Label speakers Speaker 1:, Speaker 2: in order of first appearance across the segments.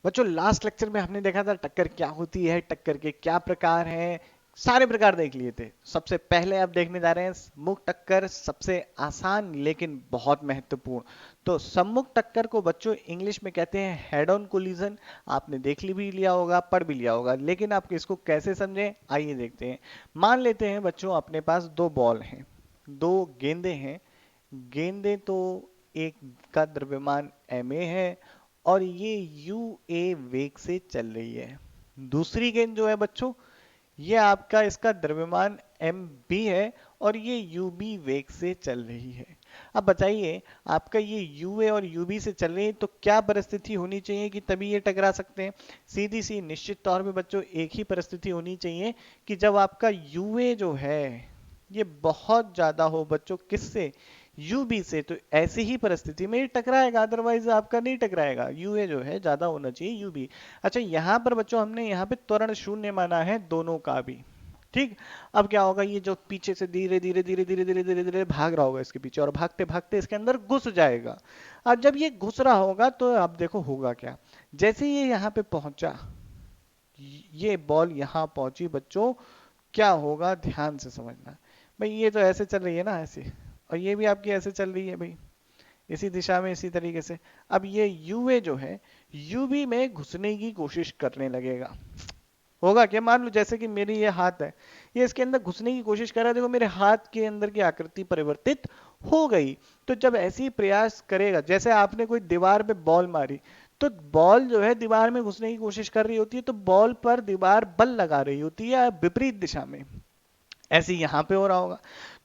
Speaker 1: बच्चों last lecture में हमने देखा था टक्कर क्या होती है, टक्कर के क्या प्रकार हैं, सारे प्रकार देख लिए थे। सबसे पहले अब देखने जा रहे हैं सम्मुख टक्कर, सबसे आसान लेकिन बहुत महत्वपूर्ण। तो सम्मुख टक्कर को बच्चों इंग्लिश में कहते हैं हेड ऑन कोलिजन। आपने देख ली भी लिया होगा, पढ़ भी लिया होगा, लेकिन आप इसको कैसे समझें आइए देखते हैं। मान लेते हैं बच्चों अपने पास दो बॉल हैं, दो गेंदे हैं। गेंदे तो एक का द्रव्यमान ma है और ये यू ए वेग से चल रही है। दूसरी गेंद जो है बच्चों, ये आपका इसका द्रव्यमान एम बी है और ये यू बी वेग से चल रही है। अब बताइए, आपका ये यू ए और यू बी से चल रही है तो क्या परिस्थिति होनी चाहिए कि तभी ये टकरा सकते हैं? सीधी सी निश्चित तौर पे बच्चों एक ही परिस्थिति होनी चाहिए कि जब आपका यू ए जो है ये बहुत ज्यादा हो बच्चों, किससे? यूबी से। तो ऐसी ही परिस्थिति में ये टकराएगा, अदरवाइज आपका नहीं टकराएगा। यूए जो है ज्यादा होना चाहिए यूबी। अच्छा, यहाँ पर बच्चों हमने यहाँ पे त्वरण शून्य माना है दोनों का भी। ठीक। अब क्या होगा, ये जो पीछे से धीरे धीरे धीरे धीरे धीरे धीरे धीरे भाग रहा होगा इसके पीछे और भागते भागते इसके अंदर घुस जाएगा। अब जब ये घुस रहा होगा तो आप देखो होगा क्या। जैसे ये यहाँ पे पहुंचा, ये बॉल यहाँ पहुंची बच्चों, क्या होगा ध्यान से समझना। भाई ये तो ऐसे चल रही है ना, ऐसे, और ये भी आपकी ऐसे चल रही है भाई, इसी दिशा में इसी तरीके से। अब ये यूए जो है यूबी में घुसने की कोशिश करने लगेगा। होगा क्या, मान लो जैसे कि मेरी ये हाथ है, ये इसके अंदर घुसने की कोशिश कर रहा है। देखो मेरे हाथ के अंदर की आकृति परिवर्तित हो गई। तो जब ऐसी प्रयास करेगा, जैसे आपने कोई दीवार पे बॉल मारी, तो बॉल जो है दीवार में घुसने की कोशिश कर रही होती है, तो बॉल पर दीवार बल लगा रही होती है विपरीत दिशा में। ऐसे ही यहाँ पे हो रहा होगा।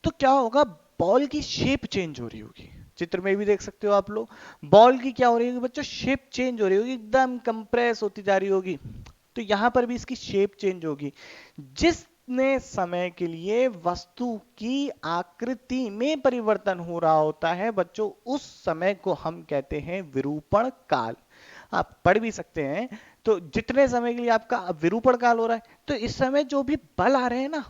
Speaker 1: तो क्या होगा, बॉल की शेप चेंज हो रही होगी। चित्र में भी देख सकते हो आप लोग, बॉल की क्या हो रही होगी बच्चों, शेप चेंज हो रही होगी, एकदम कंप्रेस होती जा रही होगी। तो यहां पर भी इसकी शेप चेंज होगी। जिसने समय के लिए वस्तु की आकृति में परिवर्तन हो रहा होता है बच्चों, उस समय को हम कहते हैं विरूपण काल। आप पढ़ भी सकते हैं। तो जितने समय के लिए आपका विरूपण काल हो रहा है, तो इस समय जो भी बल आ रहे हैं ना,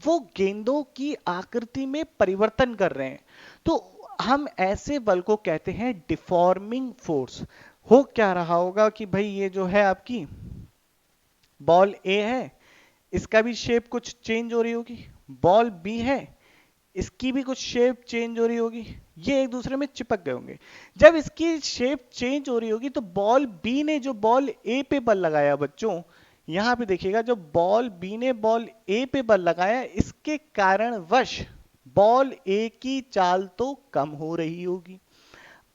Speaker 1: वो गेंदों की आकृति में परिवर्तन कर रहे हैं। तो हम ऐसे बल को कहते हैं डिफॉर्मिंग फोर्स। हो क्या रहा होगा कि भाई ये जो है आपकी बॉल ए है, इसका भी शेप कुछ चेंज हो रही होगी। बॉल बी है, इसकी भी कुछ शेप चेंज हो रही होगी। ये एक दूसरे में चिपक गए होंगे। जब इसकी शेप चेंज हो रही होगी तो बॉल बी ने जो बॉल ए पे बल लगाया बच्चों, यहां पे देखिएगा, जो बॉल बी ने बॉल ए पे बल लगाया, इसके कारण वश बॉल ए की चाल तो कम हो रही होगी।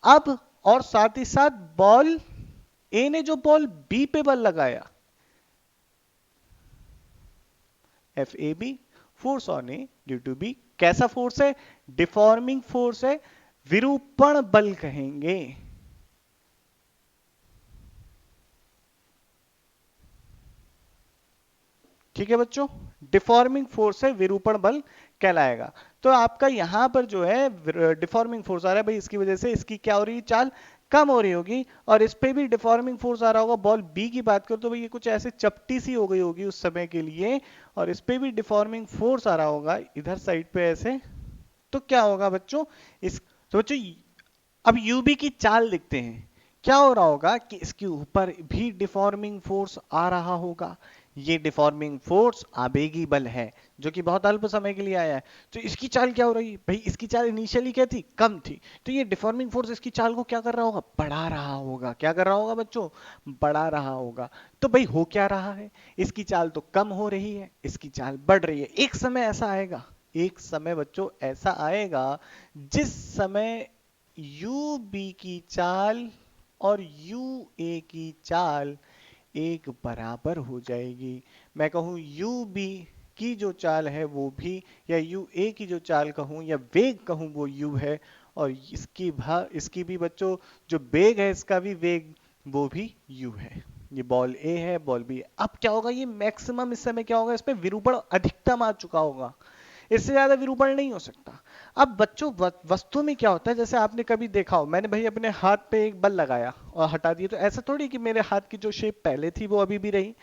Speaker 1: अब और साथ ही साथ बॉल ए ने जो बॉल बी पे बल लगाया, F A B, force on A due to B, कैसा फोर्स है? डिफॉर्मिंग फोर्स है, विरूपण बल कहेंगे। ठीक है बच्चों, डिफॉर्मिंग फोर्स है, विरूपण बल कहलाएगा। तो आपका यहां पर जो है डिफॉर्मिंग फोर्स आ रहा है भाई, इसकी वजह से इसकी क्या हो रही है, चाल कम हो रही होगी। और इस पे भी डिफॉर्मिंग फोर्स आ रहा होगा। बॉल बी की बात करो तो भाई ये कुछ ऐसे चपटी सी हो गई होगी उस समय के लिए, और इस पे भी डिफॉर्मिंग फोर्स आ रहा होगा इधर साइड पे ऐसे। तो क्या होगा बच्चों, इस, तो बच्चों अब यूबी की चाल लिखते हैं। क्या हो रहा होगा कि इसके ऊपर भी डिफॉर्मिंग फोर्स आ रहा होगा। ये डिफॉर्मिंग फोर्स आवेगी बल है, जो कि बहुत अल्प समय के लिए आया है। तो इसकी चाल क्या हो रही है भाई, इसकी चाल इनिशियली क्या थी, कम थी। तो ये डिफॉर्मिंग फोर्स इसकी चाल को क्या कर रहा होगा, बढ़ा रहा होगा। क्या कर रहा होगा बच्चों, बढ़ा रहा होगा। तो भाई हो क्या रहा है, इसकी चाल तो कम हो रही है, इसकी चाल बढ़ रही है। एक समय ऐसा आएगा, एक समय बच्चों ऐसा आएगा जिस समय यू बी की चाल और यू ए की चाल एक बराबर हो जाएगी। मैं कहूं यू बी की जो चाल है वो भी, या यू ए की जो चाल कहूं या वेग कहूं वो यू है, और इसकी भी बच्चों जो वेग है, इसका भी वेग वो भी यू है। ये बॉल ए है, बॉल बी है। अब क्या होगा, ये मैक्सिमम इस समय क्या होगा, इसमें विरूपण अधिकतम आ चुका होगा, इससे ज्यादा विरूपण नहीं हो सकता। अब बच्चों वस्तु में क्या होता है, जैसे आपने कभी देखा हो, मैंने भाई अपने हाथ पे एक बल लगाया और हटा दिया, तो ऐसा थोड़ी कि मेरे हाथ की जो शेप पहले थी वो अभी भी रही।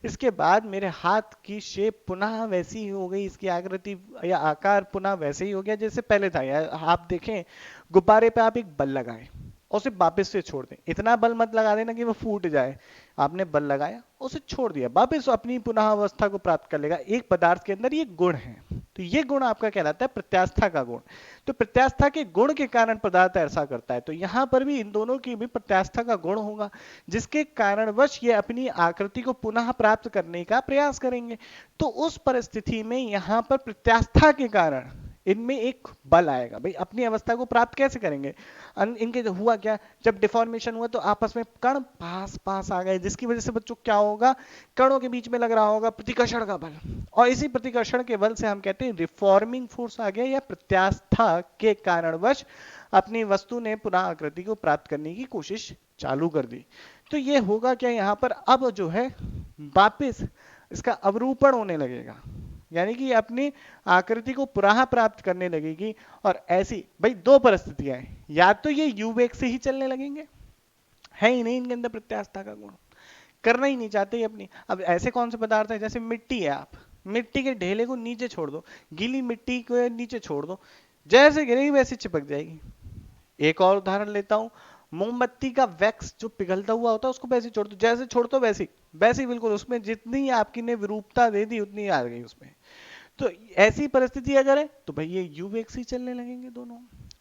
Speaker 1: इसके बाद मेरे हाथ की शेप पुनः वैसी ही हो गई, इसकी आकृति या आकार पुनः वैसे ही हो गया जैसे पहले था। या आप देखें, गुब्बारे पे आप एक बल लगाए, और उसे वापस से छोड़ दें। इतना बल मत लगा देना कि वो फूट जाए। आपने बल लगाया, उसे छोड़ दिया, वापस अपनी पुनः अवस्था को प्राप्त कर लेगा। एक पदार्थ के अंदर ये गुण है, तो ये गुण आपका कहलाता है प्रत्यास्था का गुण। तो प्रत्यास्था के गुण के कारण पदार्थ ऐसा करता है। तो यहां पर भी इन दोनों की भी प्रत्यास्था का गुण होगा, जिसके कारणवश ये अपनी आकृति को पुनः प्राप्त करने का प्रयास करेंगे। तो उस परिस्थिति में यहां पर प्रत्यास्था के कारण इनमें एक बल आएगा। भाई अपनी अवस्था को प्राप्त कैसे करेंगे? इनके हुआ क्या, जब डिफॉर्मेशन हुआ तो आपस में कण पास पास आ गए, जिसकी वजह से बच्चों क्या होगा, कणों के बीच में लग रहा होगा प्रतिकर्षण का बल, और इसी प्रतिकर्षण के बल से हम कहते हैं रिफॉर्मिंग फोर्स आ गया, या प्रत्यास्था के कारणवश अपनी वस्तु ने पुनः आकृति को प्राप्त करने की कोशिश चालू कर दी। तो ये होगा क्या, यहाँ पर अब जो है वापिस इसका अवरूपण होने लगेगा, यानी कि अपनी आकृति को पुनः प्राप्त करने लगेगी। और ऐसी भाई दो परिस्थितियां हैं, या तो ये यू वेग से ही चलने लगेंगे, है ही नहीं इनके अंदर प्रत्यास्था का गुण, करना ही नहीं चाहते अपनी। अब ऐसे कौन से पदार्थ है, जैसे मिट्टी है, आप मिट्टी के ढेले को नीचे छोड़ दो, गीली मिट्टी को नीचे छोड़ दो, जैसे गिरेगी वैसे चिपक जाएगी। एक और उदाहरण लेता हूं, मोमबत्ती का वैक्स जो पिघलता हुआ होता है उसको वैसे छोड़ दो, जैसे छोड़ दो वैसे वैसे बिल्कुल, उसमें जितनी आपकी ने विरूपता दे दी उतनी आ गई उसमें। तो ऐसी परिस्थिति अगर है तो भाई ये यू वेग से चलने लगेंगे दोनों।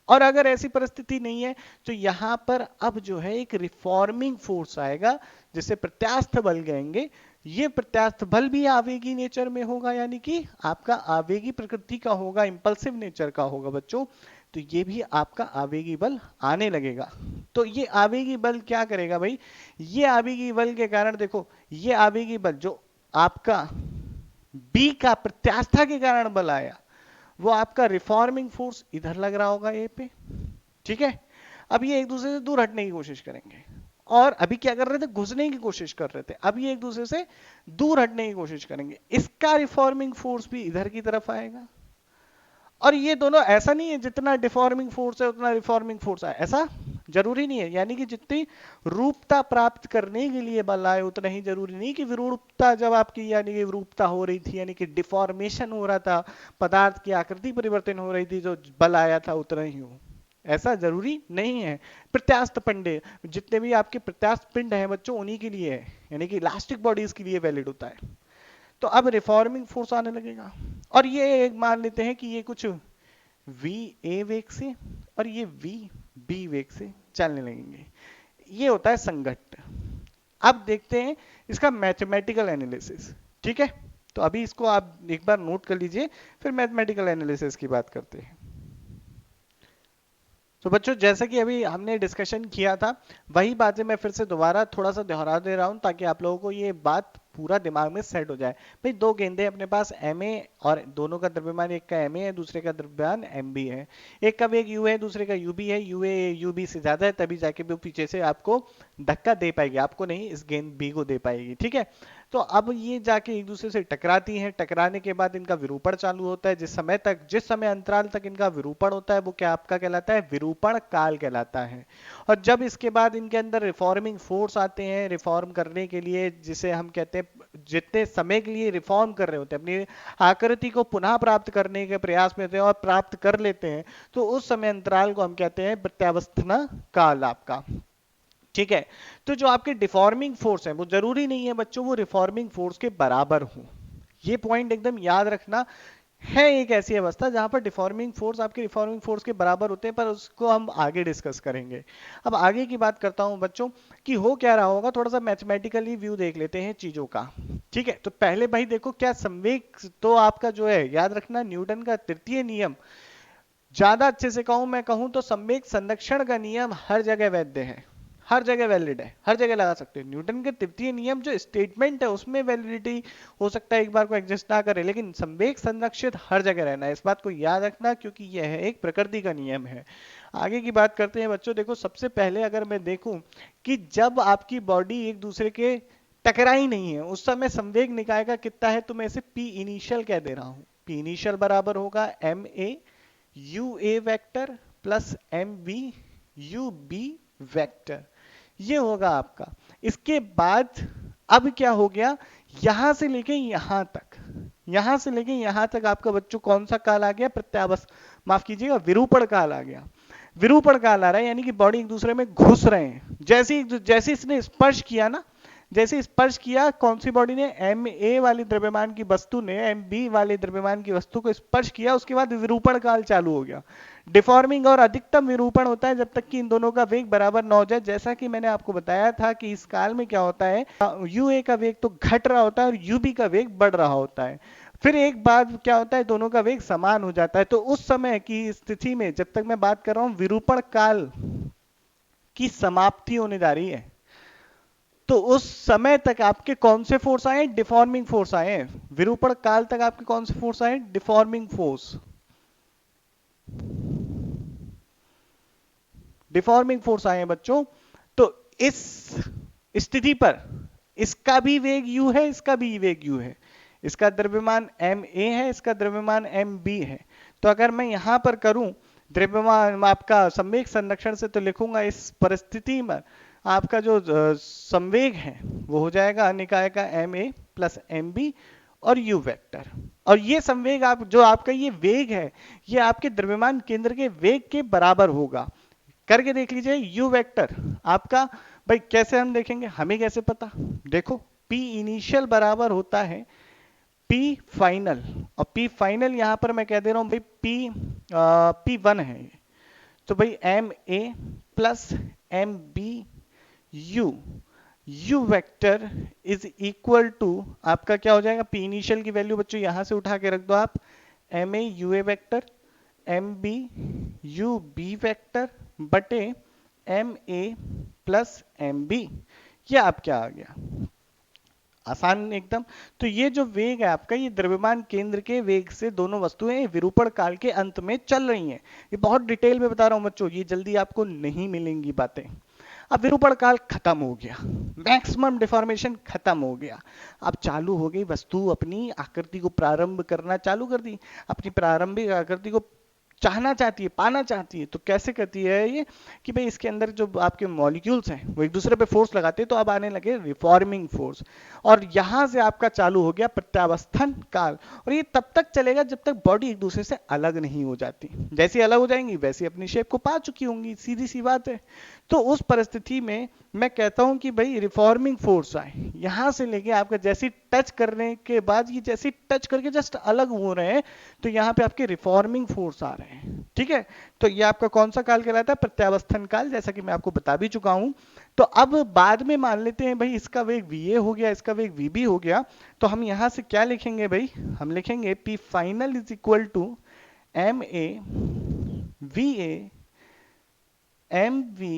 Speaker 1: और अगर ऐसी परिस्थिति नहीं है तो यहां पर अब जो है एक रिफॉर्मिंग फोर्स आएगा, जिसे प्रत्यास्थ बल कहेंगे। ये प्रत्यास्थ बल भी आवेगी नेचर में होगा, यानी कि आपका आवेगी प्रकृति का होगा, इंपल्सिव नेचर का होगा बच्चों। तो ये भी आपका आवेगी बल आने लगेगा। तो ये आवेगी बल क्या करेगा भाई, ये आवेगी बल के कारण देखो, ये आवेगी बल जो आपका बी का प्रत्यास्था के कारण बल आया, वो आपका रिफॉर्मिंग फोर्स इधर लग रहा होगा ए पे, ठीक है। अब ये एक दूसरे से दूर हटने की कोशिश करेंगे, और अभी क्या कर रहे थे, घुसने की कोशिश कर रहे थे, अब ये एक दूसरे से दूर हटने की कोशिश करेंगे। इसका रिफॉर्मिंग फोर्स भी इधर की तरफ आएगा। और ये दोनों, ऐसा नहीं है जितना डिफॉर्मिंग फोर्स है उतना रिफॉर्मिंग फोर्स है, ऐसा जरूरी नहीं है। यानी कि जितनी रूपता प्राप्त करने के लिए बल आए उतना ही जरूरी नहीं कि विरूपता, जब आपकी यानी कि विरूपता हो रही थी, यानी कि डिफॉर्मेशन हो रहा था, पदार्थ की आकृति परिवर्तन हो रही थी, जो बल आया था उतना ही हो, ऐसा जरूरी नहीं है। प्रत्यास्थ पिंड, जितने भी आपके प्रत्यास्थ पिंड हैं बच्चों, उन्हीं के लिए है, यानी कि इलास्टिक बॉडीज के लिए वैलिड होता है। तो अब रिफॉर्मिंग फोर्स आने लगेगा, और ये एक मान लेते हैं कि ये कुछ वी ए वेग से और ये वी बी वेग से चलने लगेंगे। ये होता है संघट्ट। अब देखते हैं इसका मैथमेटिकल एनालिसिस, ठीक है। तो अभी इसको आप एक बार नोट कर लीजिए, फिर मैथमेटिकल एनालिसिस की बात करते हैं। तो बच्चों जैसा कि अभी हमने डिस्कशन किया था, वही बातें मैं फिर से दोबारा थोड़ा सा दोहरा दे रहा हूं, ताकि आप लोगों को ये बात पूरा दिमाग में सेट हो जाए। भाई दो गेंदे अपने पास Ma, और दोनों का द्रव्यमान, एक का Ma है दूसरे का द्रव्यमान Mb है, एक का वेग u है दूसरे का ub है, ua ub से ज्यादा है, तभी जाके वो पीछे से आपको धक्का दे पाएगी, आपको नहीं, इस गेंद b को दे पाएगी, ठीक है। तो अब ये जाके एक दूसरे से टकराती हैं, टकराने के बाद इनका विरूपण चालू होता है। जिस समय अंतराल तक इनका विरूपण होता है वो क्या आपका कहलाता है, विरूपण काल कहलाता है। और जब इसके बाद इनके अंदर रिफॉर्मिंग फोर्स आते हैं रिफॉर्म करने के लिए, जिसे हम कहते हैं, जितने समय के लिए रिफॉर्म कर रहे होते हैं, अपनी आकृति को पुनः प्राप्त करने के प्रयास में होते हैं और प्राप्त कर लेते हैं, तो उस समय अंतराल को हम कहते हैं प्रत्यावस्था काल आपका, ठीक है। तो जो आपके डिफॉर्मिंग फोर्स है वो जरूरी नहीं है बच्चों वो रिफॉर्मिंग फोर्स के बराबर हो। ये पॉइंट एकदम याद रखना है। एक ऐसी अवस्था जहां पर डिफॉर्मिंग फोर्स आपके रिफॉर्मिंग फोर्स के बराबर होते हैं, पर उसको हम आगे डिस्कस करेंगे। अब आगे की बात करता हूं बच्चों कि हो क्या रहा होगा, थोड़ा सा मैथमेटिकली व्यू देख लेते हैं चीजों का, ठीक है। तो पहले भाई देखो, क्या संवेग तो आपका जो है, याद रखना न्यूटन का तृतीय नियम, ज्यादा अच्छे से कहूं, मैं कहूं तो संवेग संरक्षण का नियम हर जगह वैध है, हर जगह वैलिड है, हर जगह लगा सकते हो। न्यूटन के तृतीय नियम जो स्टेटमेंट है उसमें वैलिडिटी हो सकता है एक बार को एग्जिस्ट ना करे, लेकिन संवेग संरक्षित हर जगह रहना है, इस बात को याद रखना, क्योंकि यह है एक प्रकृति का नियम है। आगे की बात करते हैं बच्चों। देखो सबसे पहले अगर मैं देखूं कि जब आपकी बॉडी एक दूसरे के टकराई नहीं है उस समय संवेग निकाय का कितना है, तो मैं इसे पी इनिशियल कह दे रहा हूं। पी इनिशियल बराबर होगा M A U A vector plus M B U B vector, ये होगा आपका। इसके बाद अब क्या हो गया, यहां से लेके यहां तक, यहां से लेके यहां तक आपका बच्चों कौन सा काल आ गया, माफ कीजिएगा, विरूपण काल आ गया। विरूपण काल आ रहा है, यानी कि बॉडी एक दूसरे में घुस रहे हैं। जैसे इसने स्पर्श किया ना, जैसे स्पर्श किया कौन सी बॉडी ने, एम ए वाली द्रव्यमान की वस्तु ने एम बी वाले द्रव्यमान की वस्तु को स्पर्श किया, उसके बाद विरूपण काल चालू हो गया। डिफॉर्मिंग और अधिकतम विरूपण होता है जब तक कि इन दोनों का वेग बराबर न हो जाए। जैसा कि मैंने आपको बताया था कि इस काल में क्या होता है, यू ए का वेग तो घट रहा होता है और यू बी का वेग बढ़ रहा होता है। फिर एक बार क्या होता है, दोनों का वेग समान हो जाता है। तो उस समय की स्थिति में, जब तक मैं बात कर रहा हूं विरूपण काल की समाप्ति होने जा रही है, तो उस समय तक आपके कौन से फोर्स आए, डिफॉर्मिंग फोर्स आए हैं। विरूपण काल तक आपके कौन से फोर्स आए, डिफॉर्मिंग फोर्स। डिफॉर्मिंग फोर्स आए हैं बच्चों। तो इस स्थिति पर इसका भी वेग u है, इसका भी वेग u है। इसका द्रव्यमान ma है, इसका द्रव्यमान mb है। तो अगर मैं यहां पर करूं द्रव्यमान आपका संवेग संरक्षण से, तो लिखूंगा इस परिस्थिति में आपका जो संवेग है वो हो जाएगा निकाय का ma प्लस mb और u वेक्टर। और ये संवेग आप जो आपका ये वेग है, ये आपके द्रव्यमान केंद्र के वेग के बराबर होगा। करके देख लीजिए यू वेक्टर आपका। भाई कैसे हम देखेंगे, हमें कैसे पता, देखो पी इनिशियल बराबर होता है पी फाइनल, और पी फाइनल यहां पर मैं कह दे रहा हूं भाई P1 है। तो भाई M A plus M B U, U vector is equal to आपका क्या हो जाएगा, पी इनिशियल की वैल्यू बच्चों यहां से उठा के रख दो आप, M A U A vector M B U B vector बटे M A plus M B. ये आप क्या आ गया, आसान एकदम। तो ये जो वेग है आपका, ये द्रव्यमान केंद्र के वेग से दोनों वस्तुएं विरूपण काल के अंत में चल रही हैं। ये बहुत डिटेल में बता रहा हूं बच्चों, ये जल्दी आपको नहीं मिलेंगी बातें। अब विरूपण काल खत्म हो गया, मैक्सिमम डिफॉर्मेशन खत्म हो गया। अब चालू हो गई वस्तु अपनी आकृति को प्रारंभ करना चालू कर दी, अपनी प्रारंभिक आकृति को चाहना चाहती है, पाना चाहती है। तो कैसे करती है ये, कि भाई इसके अंदर जो आपके मॉलिक्यूल्स हैं वो एक दूसरे पे फोर्स लगाते हैं, तो अब आने लगे रिफॉर्मिंग फोर्स। और यहां से आपका चालू हो गया प्रत्यावस्थन काल। और ये तब तक चलेगा जब तक बॉडी एक दूसरे से अलग नहीं हो जाती। जैसे अलग हो जाएंगी वैसे अपनी शेप को पा चुकी होंगी, सीधी सी बात है। तो उस परिस्थिति में मैं कहता हूं कि भाई रिफॉर्मिंग फोर्स आए, यहां से लेके आपका जैसी टच करने के बाद, ये जैसी टच करके जस्ट अलग हो रहे हैं, तो यहाँ पे आपके रिफॉर्मिंग फोर्स आ रहे हैं। ठीक है, तो ये आपका कौन सा काल कहलाता है, प्रत्यावस्थन काल, जैसा कि मैं आपको बता भी चुका हूं। तो अब बाद में मान लेते हैं भाई इसका वेग va हो गया, इसका वेग vb हो गया। तो हम यहां से क्या लिखेंगे भाई, हम लिखेंगे p final is equal to ma va mv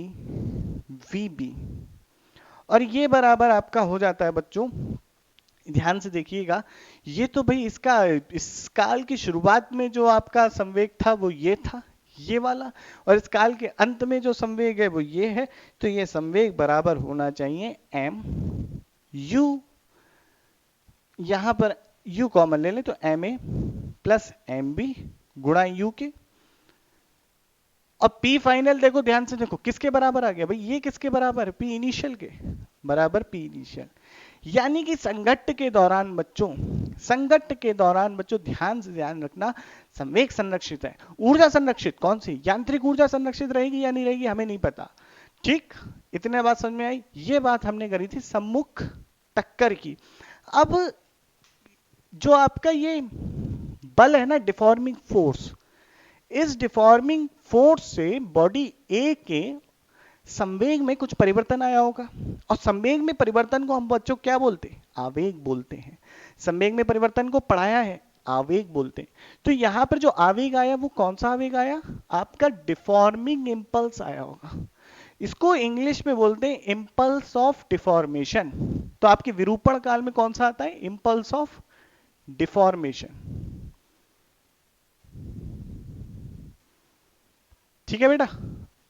Speaker 1: vb। और ये बराबर आपका हो जाता है बच्चों, ध्यान से देखिएगा, ये तो भाई इसका इस काल की शुरुआत में जो आपका संवेग था वो ये था, ये वाला। और इस काल के अंत में जो संवेग है वो ये है। तो ये संवेग बराबर होना चाहिए एम यू, यहां पर यू कॉमन ले लें तो M A plus M B गुणा यू के। और पी फाइनल देखो, ध्यान से देखो किसके बराबर आ गया भाई, ये किसके बराबर है, पी इनिशियल के बराबर, पी इनिशियल। यानी कि संघट्ट के दौरान बच्चों, संघट्ट के दौरान बच्चों ध्यान से ध्यान रखना, संवेग संरक्षित है। ऊर्जा संरक्षित कौन सी, यांत्रिक ऊर्जा संरक्षित रहेगी या नहीं रहेगी हमें नहीं पता। ठीक, इतने बात समझ में आई। ये बात हमने करी थी सम्मुख टक्कर की। अब जो आपका ये बल है ना, डिफॉर्मिंग फोर्स, इस डिफॉर्मिंग फोर्स से बॉडी ए के संवेग में कुछ परिवर्तन आया होगा। और संवेग में परिवर्तन को हम बच्चों क्या बोलते हैं, आवेग बोलते हैं। संवेग में परिवर्तन को पढ़ाया है, आवेग बोलते हैं। तो यहां पर जो आवेग आया वो कौन सा आवेग आया, आपका डिफॉर्मिंग इंपल्स आया होगा। इसको इंग्लिश में बोलते हैं इंपल्स ऑफ डिफॉर्मेशन। तो आपके विरूपण काल में कौन सा आता है, इंपल्स ऑफ डिफॉर्मेशन। ठीक है बेटा।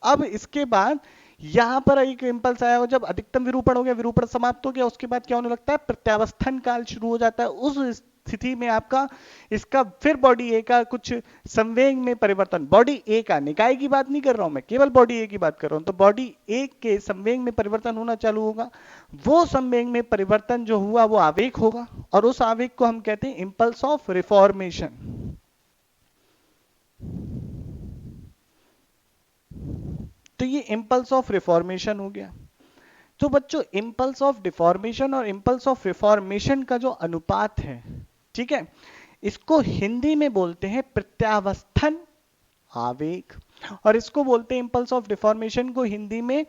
Speaker 1: अब इसके बाद यहां पर एक इंपल्स आया हो, जब अधिकतम विरूपण हो गया, विरूपण समाप्त हो गया, उसके बाद क्या होने लगता है, प्रत्यावस्थन काल शुरू हो जाता है। उस स्थिति में आपका इसका फिर बॉडी ए का कुछ संवेग में परिवर्तन, बॉडी ए का, निकाय की बात नहीं कर रहा हूं मैं, केवल बॉडी ए की बात कर रहा हूं। तो बॉडी ए के संवेग में परिवर्तन होना चालू होगा। वो संवेग में परिवर्तन जो हुआ वो आवेग होगा, और उस आवेग को हम कहते हैं इंपल्स ऑफ रिफॉर्मेशन। तो ये इम्पल्स ऑफ रिफॉर्मेशन हो गया। तो बच्चों इम्पल्स ऑफ डिफॉर्मेशन और इम्पल्स ऑफ रिफॉर्मेशन का जो अनुपात है, ठीक है, इसको हिंदी में बोलते हैं प्रत्यावस्थन आवेग, और इसको बोलते हैं इम्पल्स ऑफ डिफॉर्मेशन को हिंदी में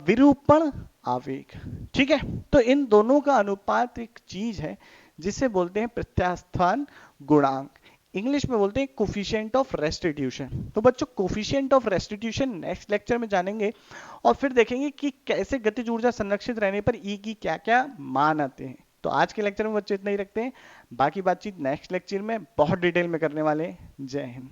Speaker 1: विरूपण आवेग। ठीक है, तो इन दोनों का अनुपात एक चीज है जिसे बोलते हैं प्रत्यास्थान गुणांक, इंग्लिश में बोलते हैं कोफिशिएंट ऑफ रेस्टिट्यूशन। तो बच्चों coefficient of restitution next lecture में जानेंगे और फिर देखेंगे कि कैसे गतिज ऊर्जा संरक्षित रहने पर ई की क्या क्या मान आते हैं। तो आज के लेक्चर में बच्चों इतना ही रखते हैं, बाकी बातचीत नेक्स्ट लेक्चर में बहुत डिटेल में करने वाले हैं। जय हिंद।